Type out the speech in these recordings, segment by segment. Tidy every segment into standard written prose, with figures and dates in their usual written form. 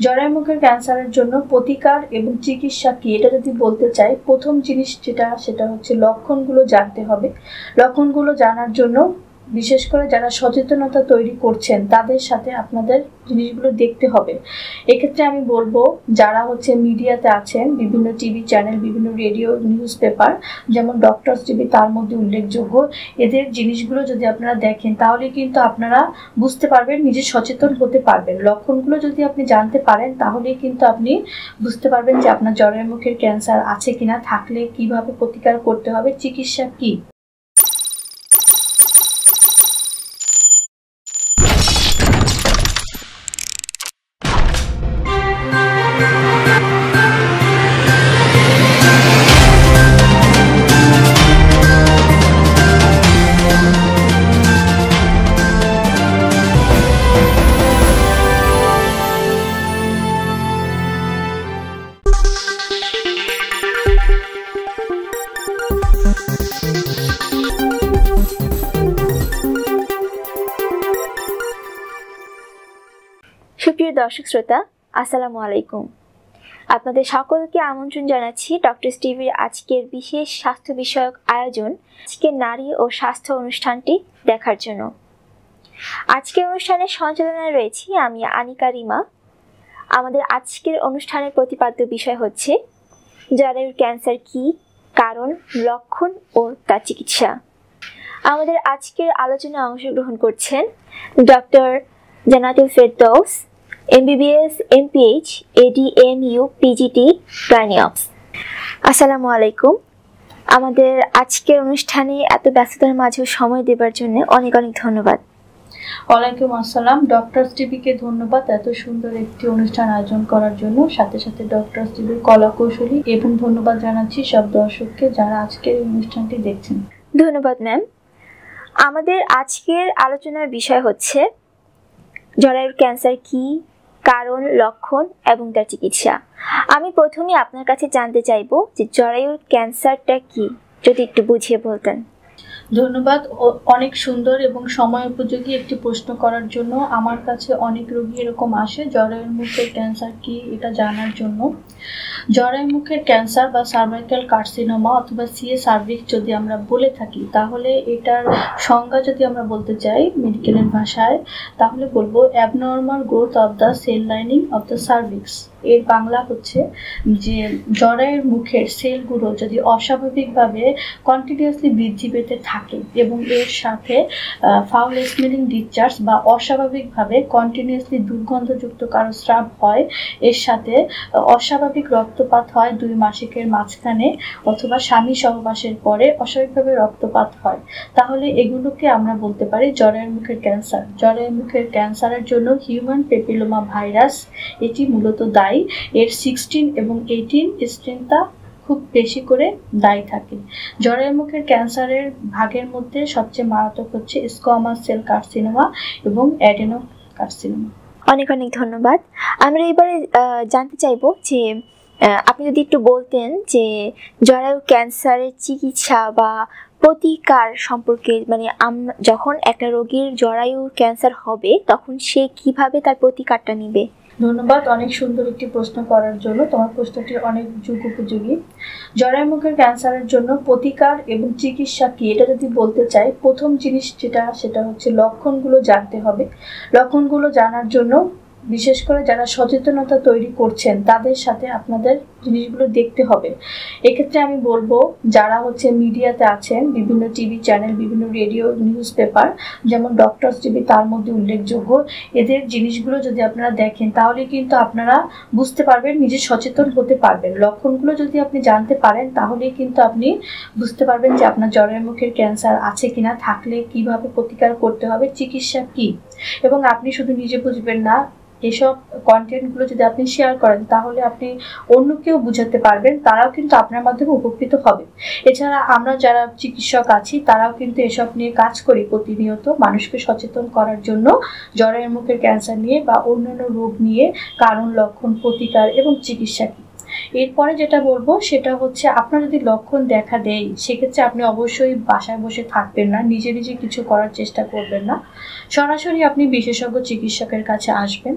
জরায়ু মুখের ক্যান্সারের জন্য প্রতিকার এবং চিকিৎসা কি, এটা যদি বলতে চাই, প্রথম জিনিস সেটা হচ্ছে লক্ষণগুলো জানতে হবে। লক্ষণগুলো জানার জন্য বিশেষ করে যারা সচেতনতা তৈরি করছেন তাদের সাথে আপনাদের জিনিসগুলো দেখতে হবে। এক্ষেত্রে আমি বলবো যারা মিডিয়াতে আছেন, বিভিন্ন টিভি চ্যানেল, বিভিন্ন রেডিও, নিউজ পেপার, যেমন ডক্টরস টিভি তার মধ্যে উল্লেখযোগ্য, এদের জিনিসগুলো যদি আপনারা দেখেন তাহলে কিন্তু আপনারা বুঝতে পারবেন, নিজে সচেতন হতে পারবেন। লক্ষণগুলো যদি আপনি জানতে পারেন তাহলেই কিন্তু আপনি বুঝতে পারবেন যে আপনার জরায়ু মুখের ক্যান্সার আছে কিনা, থাকলে কিভাবে প্রতিকার করতে হবে, চিকিৎসা কি। সুপ্রিয় দর্শক শ্রোতা, আসসালামু আলাইকুম। আপনাদের সকলকে আমন্ত্রণ জানাচ্ছি ডক্টরস টিভির আজকের বিশেষ স্বাস্থ্য বিষয়ক আয়োজন, আজকের নারী ও স্বাস্থ্য অনুষ্ঠানটি দেখার জন্য। আজকের অনুষ্ঠানের সঞ্চালনায় রয়েছি আমি আনিকা রিমা। আমাদের আজকের অনুষ্ঠানের প্রতিপাদ্য বিষয় হচ্ছে জরায়ুর ক্যান্সার কি, কারণ, লক্ষণ ও তার চিকিৎসা। আমাদের আজকের আলোচনায় অংশগ্রহণ করছেন doctor Jannatul Ferdous, MBBS, MPH, ADMU, PGT, গাইনিঅপস। আসসালামু আলাইকুম। আমাদের আজকের অনুষ্ঠানে এত ব্যস্ততার মাঝেও সময় দেবার জন্য অনেক অনেক ধন্যবাদ। ওয়ালাইকুম আসসালাম। ডক্টরস টিভিকে ধন্যবাদ এত সুন্দর একটি অনুষ্ঠান আয়োজন করার জন্য, সাথে সাথে ডক্টরস টিভির কলা কৌশলী, এবং ধন্যবাদ জানাচ্ছি সব দর্শককে যারা আজকের এই অনুষ্ঠানটি দেখছেন। ধন্যবাদ ম্যাম। আমাদের আজকের আলোচনার বিষয় হচ্ছে জরায়ুর ক্যান্সার কি, কারণ, লক্ষণ এবং তার চিকিৎসা। আমি প্রথমে আপনার কাছে জানতে চাইবো যে জরায়ুর ক্যান্সারটা কি, যদি একটু বুঝিয়ে বলতেন। ধন্যবাদ। অনেক সুন্দর এবং সময় উপযোগী একটি প্রশ্ন করার জন্য। আমার কাছে অনেক রোগী এরকম আসে জরায়ুর মুখের ক্যান্সার কি এটা জানার জন্য। জরায়ু মুখের ক্যান্সার বা সার্ভাইকাল কার্সিনোমা অথবা সিএ সার্ভিক্স যদি আমরা বলে থাকি, তাহলে এটার সংজ্ঞা যদি আমরা বলতে চাই মেডিকেলের ভাষায়, তাহলে বলবো abnormal growth of the cell lining of the cervix. এর বাংলা হচ্ছে যে জরায়ুর মুখের সেলগুলো যদি অস্বাভাবিকভাবে কন্টিনিউয়াসলি বৃদ্ধি পেতে থাকে এবং এর সাথে ফাউল স্মেলিং ডিসচার্জ বা অস্বাভাবিকভাবে কন্টিনিউয়াসলি দুর্গন্ধযুক্ত কারো স্রাব হয়, এর সাথে অস্বাভাবিক রক্তপাত হয় 2 মাসিকের মাঝখানে অথবা স্বামী সহবাসের পরে অস্বাভাবিকভাবে রক্তপাত হয়, তাহলে এগুলোকে আমরা বলতে পারি জরায়ুর মুখের ক্যান্সার। জরায়ুর মুখের ক্যান্সারের জন্য হিউম্যান প্যাপিলোমা ভাইরাস এটি মূলত দায়ী। এর 16 এবং 18 স্ট্রেনটা খুব বেশি করে দায়ী থাকে। জরায়ু মুখের ক্যান্সারের ভাগের মধ্যে সবচেয়ে মারাত্মক হচ্ছে স্কোয়ামাস সেল কার্সিনোমা এবং অ্যাডেনো কার্সিনোমা। অনেক অনেক ধন্যবাদ। আমরা এবারে জানতে চাইবো যে আপনি যদি একটু বলতেন যে জরায়ু ক্যান্সারের চিকিৎসা বা প্রতিকার সম্পর্কে, মানে যখন একটা রোগীর জরায়ু ক্যান্সার হবে তখন সে কিভাবে তার প্রতিকারটা নিবে। ধন্যবাদ অনেক সুন্দর একটি প্রশ্ন করার জন্য। তোমার প্রশ্নটি অনেক যুগ উপযোগী। জরায়ু মুখের ক্যান্সারের জন্য প্রতিকার এবং চিকিৎসা কি, এটা যদি বলতে চাই, প্রথম জিনিস সেটা হচ্ছে লক্ষণগুলো জানতে হবে। লক্ষণগুলো জানার জন্য বিশেষ করে যারা সচেতনতা তৈরি করছেন তাদের সাথে আপনাদের জিনিসগুলো দেখতে হবে। এক্ষেত্রে আমি বলবো যারা মিডিয়াতে আছেন, বিভিন্ন টিভি চ্যানেল, বিভিন্ন রেডিও, নিউজ পেপার, যেমন ডক্টরস টিভি তার মধ্যে উল্লেখযোগ্য, এদের জিনিসগুলো যদি আপনারা দেখেন তাহলে কিন্তু আপনারা বুঝতে পারবেন, নিজে সচেতন হতে পারবেন। লক্ষণগুলো যদি আপনি জানতে পারেন তাহলেই কিন্তু আপনি বুঝতে পারবেন যে আপনার জরায়ু মুখের ক্যান্সার আছে কিনা, থাকলে কিভাবে প্রতিকার করতে হবে, চিকিৎসা কি। এবং আপনি শুধু নিজে বুঝবেন না, এসব কন্টেন্টগুলো যদি আপনি শেয়ার করেন তাহলে আপনি অন্যকেও বুঝাতে পারবেন, তারাও কিন্তু আপনার মাধ্যমে উপকৃত হবে। এছাড়া আমরা যারা চিকিৎসক আছি তারাও কিন্তু এসব নিয়ে কাজ করি প্রতিনিয়ত, মানুষকে সচেতন করার জন্য জরায়ু মুখের ক্যান্সার নিয়ে বা অন্যান্য রোগ নিয়ে কারণ, লক্ষণ, প্রতিকার এবং চিকিৎসা কি। এরপরে যেটা বলবো সেটা হচ্ছে আপনার যদি লক্ষণ দেখা দেয় সেক্ষেত্রে আপনি অবশ্যই বাসায় বসে থাকবেন না, নিজে নিজে কিছু করার চেষ্টা করবেন না, সরাসরি আপনি বিশেষজ্ঞ চিকিৎসকের কাছে আসবেন।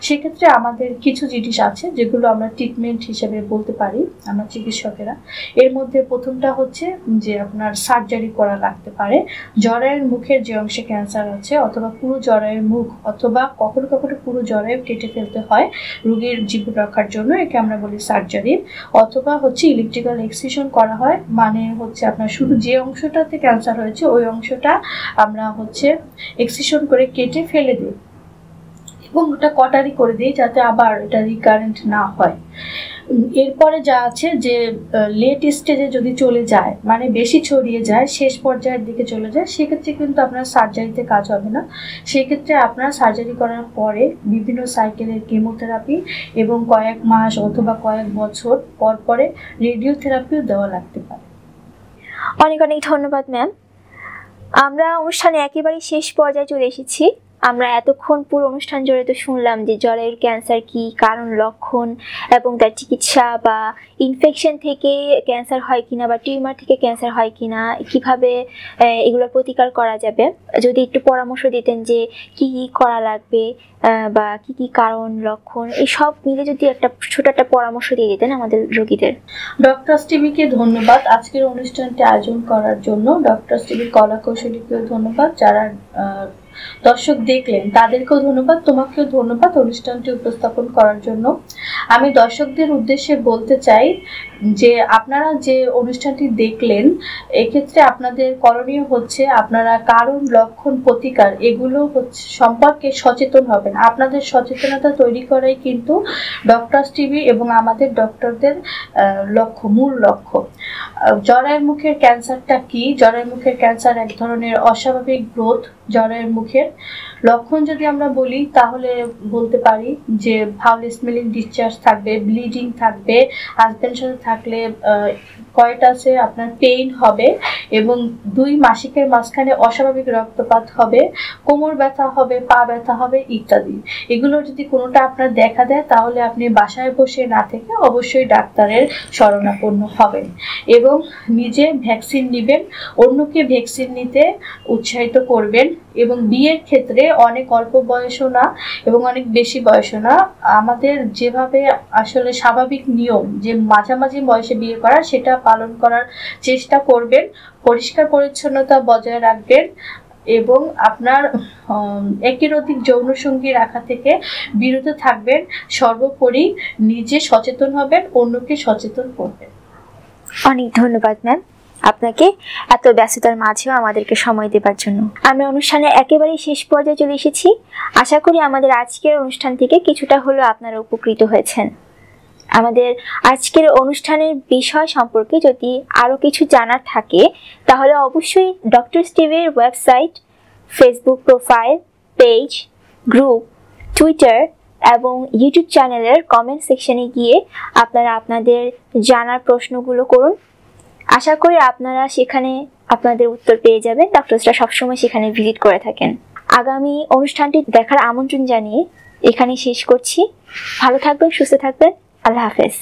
সেক্ষেত্রে আমাদের কিছু জিনিস আছে যেগুলো আমরা ট্রিটমেন্ট হিসেবে বলতে পারি আমরা চিকিৎসকেরা। এর মধ্যে প্রথমটা হচ্ছে যে আপনার সার্জারি করা লাগতে পারে। জরায়ুর মুখের যে অংশে ক্যান্সার আছে অথবা পুরো জরায়ুর মুখ অথবা কখনো কখনো পুরো জরায়ু কেটে ফেলতে হয় রোগীর জীবন রক্ষার জন্য, একে আমরা বলি সার্জারি। অথবা হচ্ছে ইলেকট্রিক্যাল এক্সিশন করা হয়, মানে হচ্ছে আপনার শুধু যে অংশটাতে ক্যান্সার হয়েছে ওই অংশটা আমরা হচ্ছে এক্সিশন করে কেটে ফেলে দিই এবং ওটা কটারি করে দিই যাতে আবার এটা রিকারেন্ট না হয়। এরপরে যা আছে যে লেট স্টেজে যদি চলে যায়, মানে বেশি ছড়িয়ে যায়, শেষ পর্যায়ের দিকে চলে যায়, সেক্ষেত্রে কিন্তু আপনার সার্জারিতে কাজ হবে না। সেক্ষেত্রে আপনার সার্জারি করার পরে বিভিন্ন সাইকেলের কেমোথেরাপি এবং কয়েক মাস অথবা কয়েক বছর পর পরে রেডিওথেরাপিও দেওয়া লাগতে পারে। অনেক অনেক ধন্যবাদ ম্যাম। আমরা অনুষ্ঠানে একেবারেই শেষ পর্যায়ে চলে এসেছি। আমরা এতক্ষণ পুরো অনুষ্ঠান জুড়ে তো শুনলাম যে জরায়ুর ক্যান্সার কি, কারণ, লক্ষণ এবং তার চিকিৎসা, বা ইনফেকশন থেকে ক্যান্সার হয় কিনা বা টিউমার থেকে ক্যান্সার হয় কিনা, কিভাবে এগুলোর প্রতিকার করা যাবে। যদি একটু পরামর্শ দিতেন যে কি কি করা লাগবে বা কি কি কারণ, লক্ষণ, এই সব মিলে যদি একটা ছোট একটা পরামর্শ দিয়ে দিতেন আমাদের রোগীদের। ডক্টরস টিভিকে ধন্যবাদ আজকের অনুষ্ঠানটি আয়োজন করার জন্য। ডক্টরস টিভির কলা কৌশলীকেও ধন্যবাদ, যারা দর্শক দেখলেন তাদেরকেও ধন্যবাদ, তোমাকেও ধন্যবাদ অনুষ্ঠানটি উপস্থাপন করার জন্য। আমি দর্শকদের উদ্দেশ্যে বলতে চাই যে আপনারা যে অনুষ্ঠানটি দেখলেন এক্ষেত্রে আপনাদের করণীয় হচ্ছে আপনারা কারণ, লক্ষণ, প্রতিকার এগুলো হচ্ছে সম্পর্কে সচেতন হবেন। আপনাদের সচেতনতা তৈরি করাই কিন্তু ডক্টরস টিভি এবং আমাদের ডক্টরদের লক্ষ্য, মূল লক্ষ্য। জরায়ুর মুখের ক্যান্সারটা কি? জরায়ুর মুখের ক্যান্সার এক ধরনের অস্বাভাবিক গ্রোথ জরায়ুর মুখের। লক্ষণ যদি আমরা বলি তাহলে বলতে পারি যে ফাউল স্মেলিং ডিসচার্জ থাকবে, ব্লিডিং থাকবে, হাজবেন্ডের সাথে থাকলে কয়টাসে আপনার পেইন হবে এবং 2 মাসিকের মাঝখানে অস্বাভাবিক রক্তপাত হবে, কোমর ব্যথা হবে, পা ব্যথা হবে ইত্যাদি। এগুলো যদি কোনোটা আপনার দেখা দেয় তাহলে আপনি বাসায় বসে না থেকে অবশ্যই ডাক্তারের শরণাপন্ন হবেন এবং নিজে ভ্যাকসিন নেবেন, অন্যকে ভ্যাকসিন নিতে উৎসাহিত করবেন। এবং বিয়ের ক্ষেত্রে অনেক অল্প বয়সও না এবং অনেক বেশি বয়সও না, আমাদের যেভাবে আসলে স্বাভাবিক নিয়ম যে মাঝামাঝি বয়সে বিয়ে করা সেটা পালন করার চেষ্টা করবেন। পরিষ্কার পরিচ্ছন্নতা বজায় রাখবেন এবং আপনার একের অধিক যৌনসঙ্গী রাখা থেকে বিরত থাকবেন। সর্বোপরি নিজে সচেতন হবেন, অন্যকে সচেতন করবেন। অনেক ধন্যবাদ ম্যাম আপনাকে এত ব্যস্ততার মাঝেও আমাদেরকে সময় দেবার জন্য। আমরা অনুষ্ঠানে একেবারেই শেষ পর্যায়ে চলে এসেছি। আশা করি আমাদের আজকের অনুষ্ঠান থেকে কিছুটা হলেও আপনারা উপকৃত হয়েছেন। আমাদের আজকের অনুষ্ঠানের বিষয় সম্পর্কে যদি আরো কিছু জানার থাকে তাহলে অবশ্যই ডক্টরস টিভির website, Facebook profile, page, group, Twitter এবং ইউটিউব চ্যানেলের কমেন্ট সেকশনে গিয়ে আপনারা আপনাদের জানার প্রশ্নগুলো করুন। আশা করি আপনারা সেখানে আপনাদের উত্তর পেয়ে যাবেন। ডক্টরসরা সবসময় সেখানে ভিজিট করে থাকেন। আগামী অনুষ্ঠানটি দেখার আমন্ত্রণ জানিয়ে এখানে শেষ করছি। ভালো থাকবেন, সুস্থ থাকবেন। আল্লাহ হাফেজ।